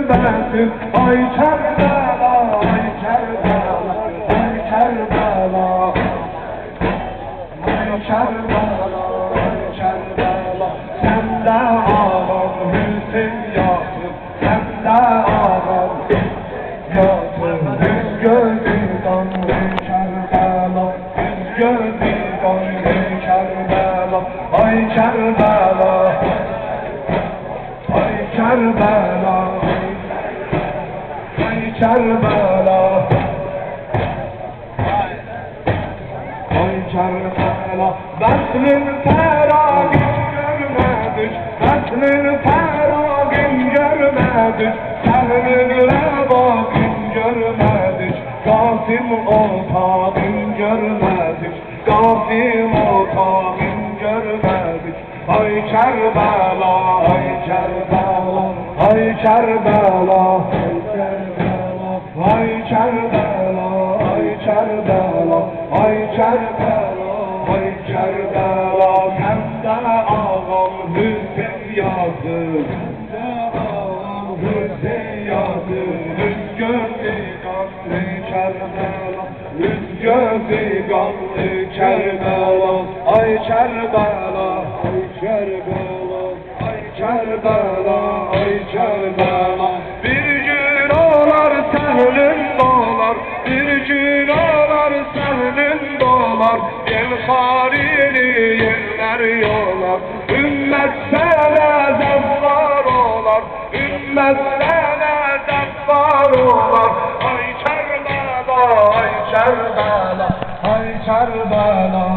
görmedim. Ay Kerbela, ay Kerbela, ay Kerbela, ay Kerbela, ay Kerbela. Sen de ağam Hüseyin yatır, sen de ağam yatır. Yüz gözü kanlı Kerbela, yüz gözü kanlı Kerbela, ay Kerbela, ay Kerbela, ay Kerbela, ay Kerbela. Beslin feragin görmedik, beslin feragin görmedik, senin revagin görmedik, Kasım otağın görmedik, Kasım otağın görmedik. Ay Kerbela, ay Kerbela, ay Kerbela, ay Kerbela, ay Kerbela, ay Kerbela, ay Kerbela. Sen de ağam Hüseyin yazır, Hüseyin yazır. Yüz gözü kanlı Kerbela, yüz gözü kanlı Kerbela, ay Kerbela, ay Kerbela, ay Kerbela, ay Kerbela. Bir gün olar senin dolar, bir gün olar senin dolar. Gel harili yerler yolar, ümmet sana zaffar olar, ümmet sana zaffar olar. Ay Kerbela, ay Kerbela, ay Kerbela,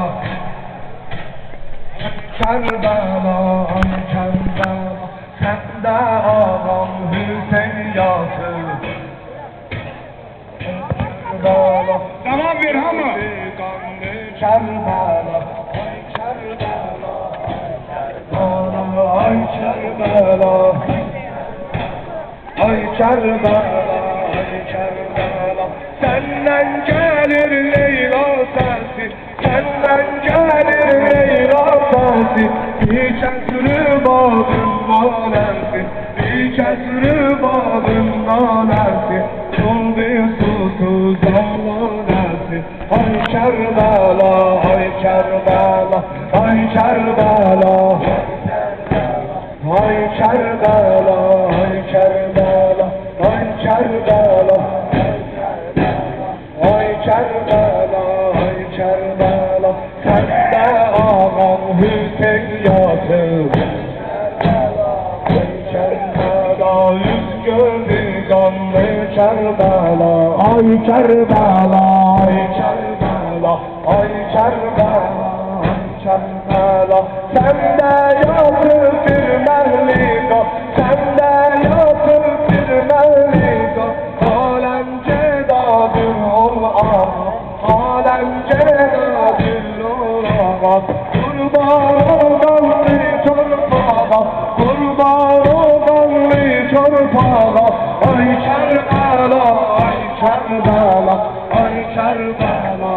Kerbela, ay Kerbela. Sen de ağam Hüseyin yatır, Kerbela. Tamam bir ama. Kerbela, ay Kerbela, ay Kerbela, ay Kerbela, ay Kerbela. Senden gelir Leyla sesi, senden gelir Leyla sesi. Bir kesri bağın nalesi, bir kesri bağın nalesi. Oldu susuz ağlanesi. Ay Kerbela, ay Kerbela, ay Kerbela, ay Kerbela, ay Kerbela, ay Kerbela, ay Kerbela, ay Kerbela. Sen de ağam Hüseyin yatır, ay Kerbela, yüz gözü kanlı Kerbela, ay Kerbela, ay Kerbela, ay Kerbela, ay Kerbela. Sen de yatır bir mehlika, sen de yatır bir mehlika. Alem cedadır ol ağa, alem cedadır ol ağa. Kurban olanlı çorbağa, kurban olanlı çorbağa. Ay Kerbela, ay Kerbela, ay Kerbela,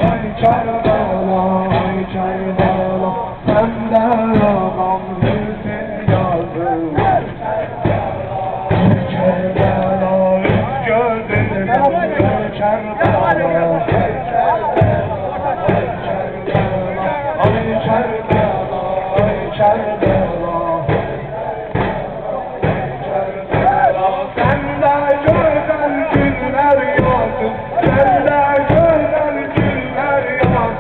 ay Kerbela, ay Kerbela. Sen de ağam Hüseyin yazır, Kerbela, yüz gözü kanlı Kerbela, ay Kerbela, ay Kerbela, ay Kerbela. Sen de güzel günler yazın, sen de güzel günler yazın.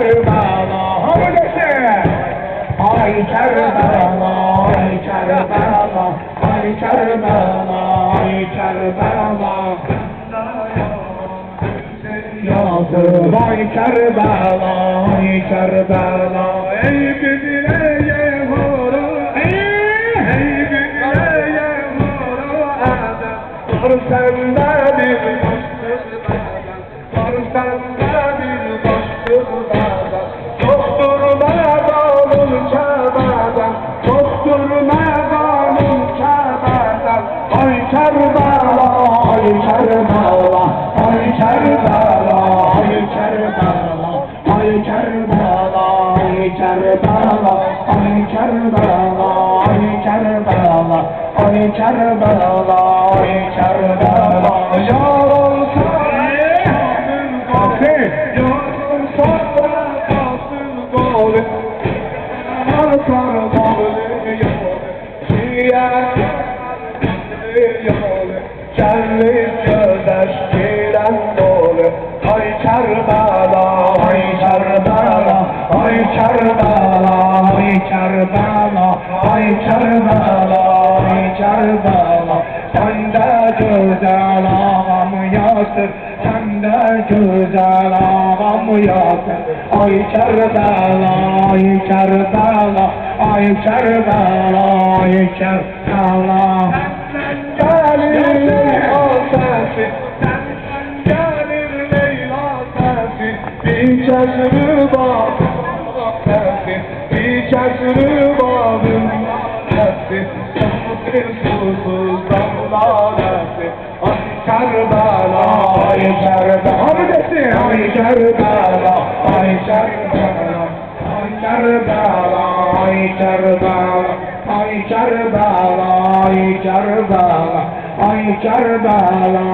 Kerbela, hadi desin. Ay Kerbela, ay Kerbela, ay Kerbela, ay Kerbela. Yazım ay Kerbela, ay Kerbela. Ey güzile horo, ey güzile horo adam. Var sende bir başsız adam, var sende bir başsız adam. Çoktur mezanın Kerbela, çoktur mezanın Kerbela. Ay Kerbela, ay Kerbela, ay Kerbela, ay Kerbela, ay Kerbela, ay Kerbela, ay Kerbela, ay Kerbela, ay Kerbela, ay Kerbela. Yar olsa kalsın, yar olsa kalsın golü. Kalsın golü yolu. Kelli gözdaş giren dolu. Ay Kerbela, ay Kerbela, ay Kerbela, ay Kerbela, ay Kerbela, ay Kerbela. Sende güzel ağam yatır, sende güzel ağam yatır. Ay Kerbela, ay Kerbela, ay Kerbela, ay Kerbela. Gelir Leyla sensin, gelir Leyla sensin. Bir kesri bağım sensin, bir kesri bağım sensin. Bir susuz damlanesin. Ay Kerbela, ay Kerbela. Hadi desin. Ay Kerbela, ay Kerbela, ay Kerbela, ay Kerbela. Ay Kerbela, ay Kerbela, ay Kerbela.